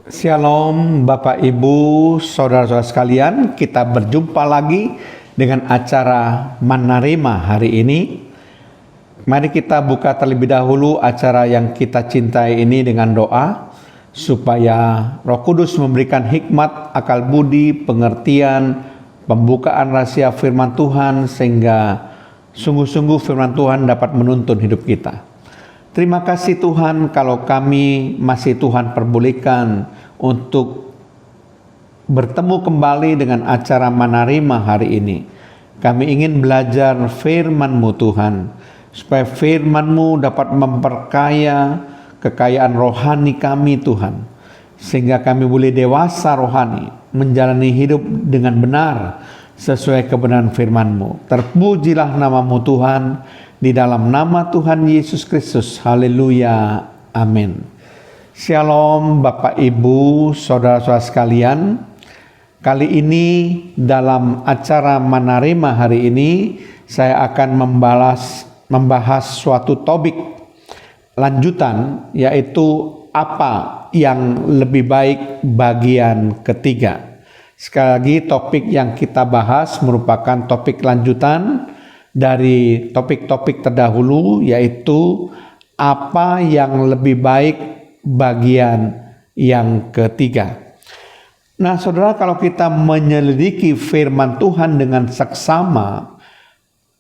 Shalom Bapak Ibu Saudara-saudara sekalian, kita berjumpa lagi dengan acara Manarema hari ini. Mari kita buka terlebih dahulu acara yang kita cintai ini dengan doa, supaya Roh Kudus memberikan hikmat, akal budi, pengertian, pembukaan rahasia firman Tuhan, sehingga sungguh-sungguh firman Tuhan dapat menuntun hidup kita. Terima kasih Tuhan kalau kami masih Tuhan perbolehkan untuk bertemu kembali dengan acara Manarema hari ini. Kami ingin belajar firman-Mu Tuhan, supaya firman-Mu dapat memperkaya kekayaan rohani kami Tuhan, sehingga kami boleh dewasa rohani, menjalani hidup dengan benar sesuai kebenaran firman-Mu. Terpujilah nama-Mu Tuhan, di dalam nama Tuhan Yesus Kristus. Haleluya. Amin. Shalom Bapak Ibu Saudara-saudara sekalian. Kali ini dalam acara Manarema hari ini saya akan membahas suatu topik lanjutan, yaitu apa yang lebih baik bagian ketiga. Sekali lagi, topik yang kita bahas merupakan topik lanjutan dari topik-topik terdahulu, yaitu apa yang lebih baik bagian yang ketiga. Nah saudara, kalau kita menyelidiki firman Tuhan dengan seksama,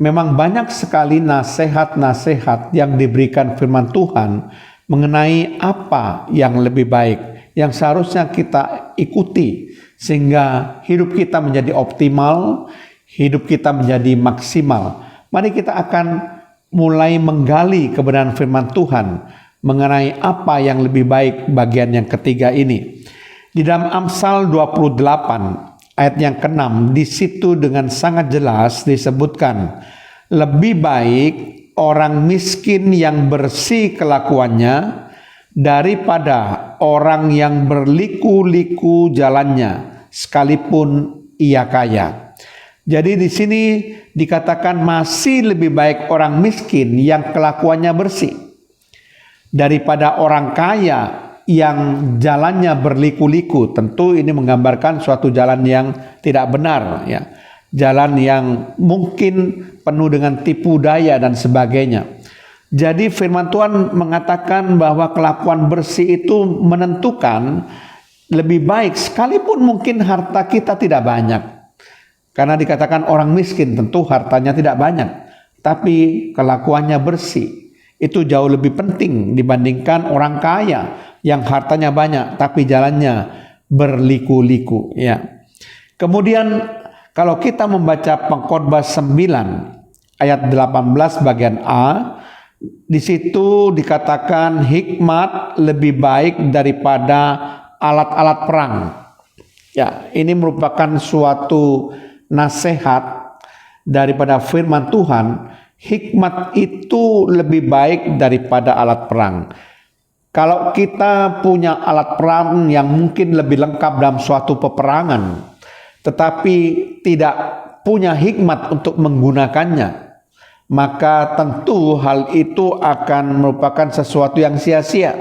memang banyak sekali nasihat-nasihat yang diberikan firman Tuhan mengenai apa yang lebih baik, yang seharusnya kita ikuti sehingga hidup kita menjadi optimal, hidup kita menjadi maksimal. Mari kita akan mulai menggali kebenaran firman Tuhan mengenai apa yang lebih baik bagian yang ketiga ini. Di dalam Amsal 28 ayat yang ke-6, di situ dengan sangat jelas disebutkan, lebih baik orang miskin yang bersih kelakuannya daripada orang yang berliku-liku jalannya sekalipun ia kaya. Jadi di sini dikatakan masih lebih baik orang miskin yang kelakuannya bersih daripada orang kaya yang jalannya berliku-liku. Tentu ini menggambarkan suatu jalan yang tidak benar, ya. Jalan yang mungkin penuh dengan tipu daya dan sebagainya. Jadi firman Tuhan mengatakan bahwa kelakuan bersih itu menentukan lebih baik sekalipun mungkin harta kita tidak banyak. Karena dikatakan orang miskin tentu hartanya tidak banyak, tapi kelakuannya bersih. Itu jauh lebih penting dibandingkan orang kaya yang hartanya banyak tapi jalannya berliku-liku, ya. Kemudian kalau kita membaca Pengkhotbah 9 ayat 18 bagian A, di situ dikatakan hikmat lebih baik daripada alat-alat perang. Ya, ini merupakan suatu nasihat daripada firman Tuhan. Hikmat itu lebih baik daripada alat perang. Kalau kita punya alat perang yang mungkin lebih lengkap dalam suatu peperangan, tetapi tidak punya hikmat untuk menggunakannya, maka tentu hal itu akan merupakan sesuatu yang sia-sia.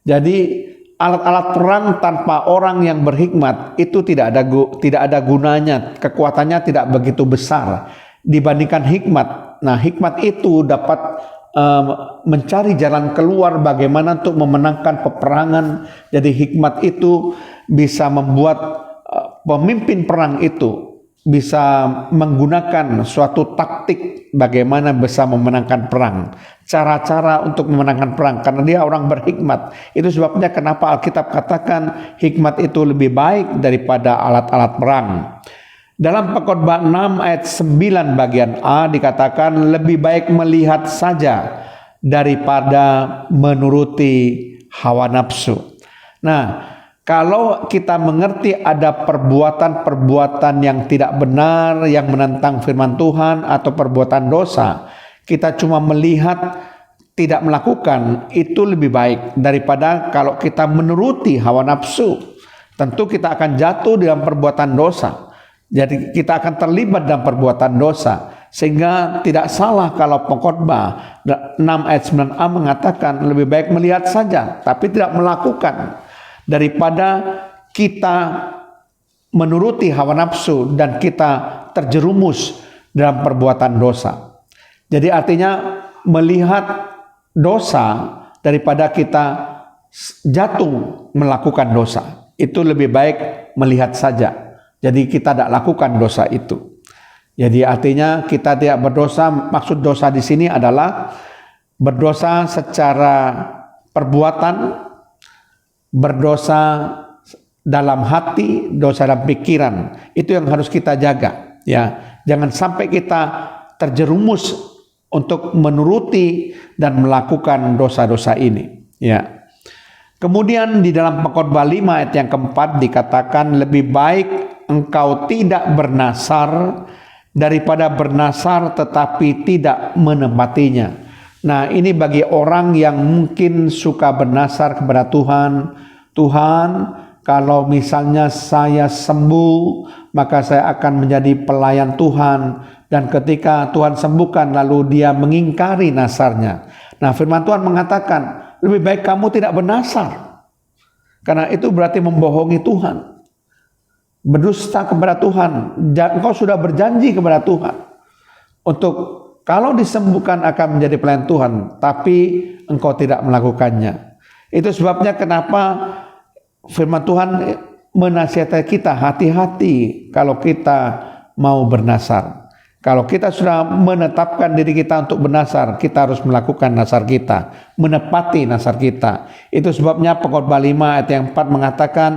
Jadi alat-alat perang tanpa orang yang berhikmat itu tidak ada gunanya, kekuatannya tidak begitu besar dibandingkan hikmat. Nah, hikmat itu dapat mencari jalan keluar bagaimana untuk memenangkan peperangan. Jadi hikmat itu bisa membuat pemimpin perang itu bisa menggunakan suatu taktik bagaimana bisa memenangkan perang, cara-cara untuk memenangkan perang, karena dia orang berhikmat. Itu sebabnya kenapa Alkitab katakan hikmat itu lebih baik daripada alat-alat perang. Dalam Pengkhotbah 6 ayat 9 bagian A dikatakan lebih baik melihat saja daripada menuruti hawa nafsu. Nah, kalau kita mengerti ada perbuatan-perbuatan yang tidak benar, yang menentang firman Tuhan atau perbuatan dosa, kita cuma melihat tidak melakukan, itu lebih baik daripada kalau kita menuruti hawa nafsu. Tentu kita akan jatuh dalam perbuatan dosa. Jadi kita akan terlibat dalam perbuatan dosa. Sehingga tidak salah kalau Pengkhotbah 6 ayat 9a mengatakan lebih baik melihat saja tapi tidak melakukan. daripada kita menuruti hawa nafsu dan kita terjerumus dalam perbuatan dosa. Jadi artinya melihat dosa daripada kita jatuh melakukan dosa. Itu lebih baik melihat saja. Jadi kita tidak lakukan dosa itu. Jadi artinya kita tidak berdosa. Maksud dosa di sini adalah berdosa secara perbuatan, berdosa dalam hati, dosa dalam pikiran. Itu yang harus kita jaga, ya. Jangan sampai kita terjerumus untuk menuruti dan melakukan dosa-dosa ini, ya. Kemudian di dalam Pengkhotbah 5 ayat yang keempat dikatakan, lebih baik engkau tidak bernasar daripada bernasar tetapi tidak menepatinya. Nah, ini bagi orang yang mungkin suka bernasar kepada Tuhan. Tuhan, kalau misalnya saya sembuh, maka saya akan menjadi pelayan Tuhan. Dan ketika Tuhan sembuhkan, lalu dia mengingkari nasarnya. Nah, firman Tuhan mengatakan, lebih baik kamu tidak bernasar. Karena itu berarti membohongi Tuhan. Berdusta kepada Tuhan. Engkau sudah berjanji kepada Tuhan. Untuk kalau disembuhkan akan menjadi pelayan Tuhan. Tapi engkau tidak melakukannya. Itu sebabnya kenapa firman Tuhan menasihati kita, hati-hati kalau kita mau bernasar. Kalau kita sudah menetapkan diri kita untuk bernasar, kita harus melakukan nasar kita, menepati nasar kita. Itu sebabnya Pengkhotbah 5 ayat yang 4 mengatakan,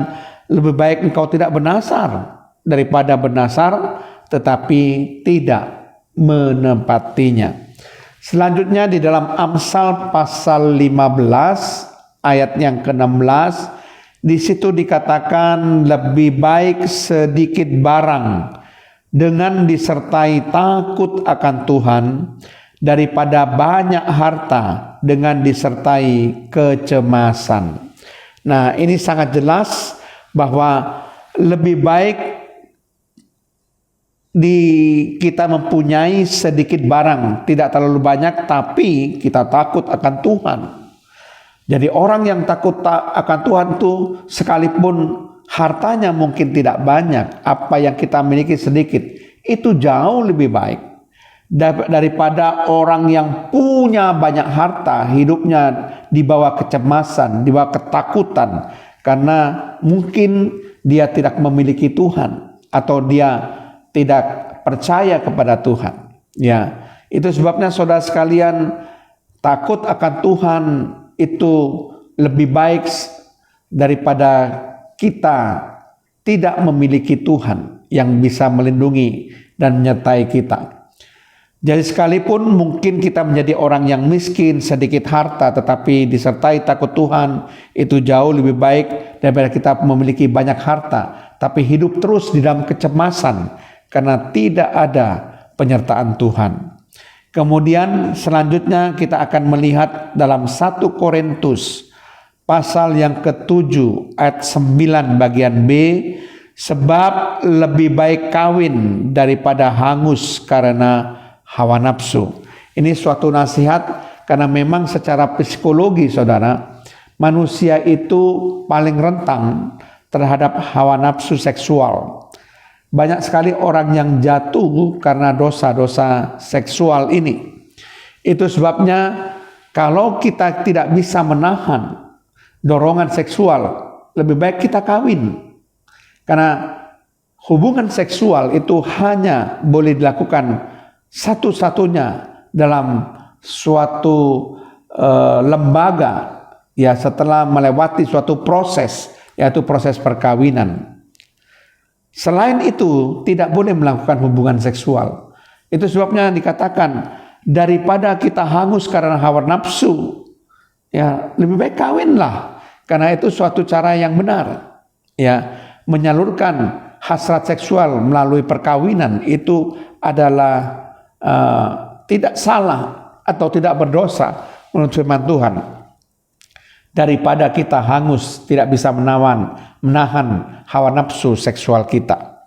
lebih baik engkau tidak bernasar daripada bernasar tetapi tidak menepatinya. Selanjutnya di dalam Amsal pasal 15 ayat yang ke-16, di situ dikatakan lebih baik sedikit barang dengan disertai takut akan Tuhan daripada banyak harta dengan disertai kecemasan. Nah, ini sangat jelas bahwa lebih baik kita mempunyai sedikit barang, tidak terlalu banyak, tapi kita takut akan Tuhan. Jadi orang yang takut akan Tuhan itu sekalipun hartanya mungkin tidak banyak, apa yang kita miliki sedikit, itu jauh lebih baik daripada orang yang punya banyak harta, hidupnya di bawah kecemasan, di bawah ketakutan, karena mungkin dia tidak memiliki Tuhan atau dia tidak percaya kepada Tuhan. Ya, itu sebabnya saudara sekalian, takut akan Tuhan itu lebih baik daripada kita tidak memiliki Tuhan yang bisa melindungi dan menyertai kita. Jadi sekalipun mungkin kita menjadi orang yang miskin, sedikit harta, tetapi disertai takut Tuhan, itu jauh lebih baik daripada kita memiliki banyak harta, tapi hidup terus di dalam kecemasan karena tidak ada penyertaan Tuhan. Kemudian selanjutnya kita akan melihat dalam 1 Korintus pasal yang ke-7 ayat 9 bagian B, sebab lebih baik kawin daripada hangus karena hawa nafsu. Ini suatu nasihat karena memang secara psikologi saudara, manusia itu paling rentan terhadap hawa nafsu seksual. Banyak sekali orang yang jatuh karena dosa-dosa seksual ini. Itu sebabnya kalau kita tidak bisa menahan dorongan seksual, lebih baik kita kawin. Karena hubungan seksual itu hanya boleh dilakukan satu-satunya dalam suatu lembaga, ya, setelah melewati suatu proses, yaitu proses perkawinan. Selain itu tidak boleh melakukan hubungan seksual. Itu sebabnya dikatakan daripada kita hangus karena hawa nafsu, ya lebih baik kawinlah. Karena itu suatu cara yang benar. Ya, menyalurkan hasrat seksual melalui perkawinan itu adalah tidak salah atau tidak berdosa menurut firman Tuhan. Daripada kita hangus, tidak bisa menahan hawa nafsu seksual kita.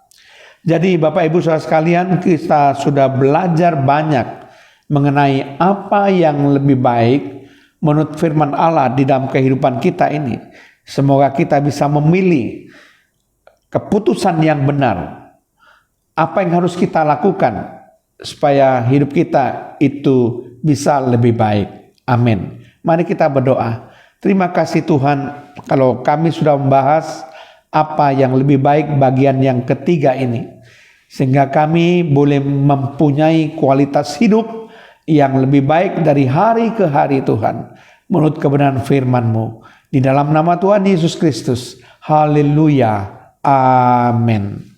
Jadi Bapak Ibu Saudara sekalian, kita sudah belajar banyak mengenai apa yang lebih baik menurut firman Allah di dalam kehidupan kita ini. Semoga kita bisa memilih keputusan yang benar. Apa yang harus kita lakukan supaya hidup kita itu bisa lebih baik. Amin. Mari kita berdoa. Terima kasih Tuhan, kalau kami sudah membahas apa yang lebih baik bagian yang ketiga ini, sehingga kami boleh mempunyai kualitas hidup yang lebih baik dari hari ke hari Tuhan, menurut kebenaran firman-Mu. Di dalam nama Tuhan Yesus Kristus. Haleluya. Amin.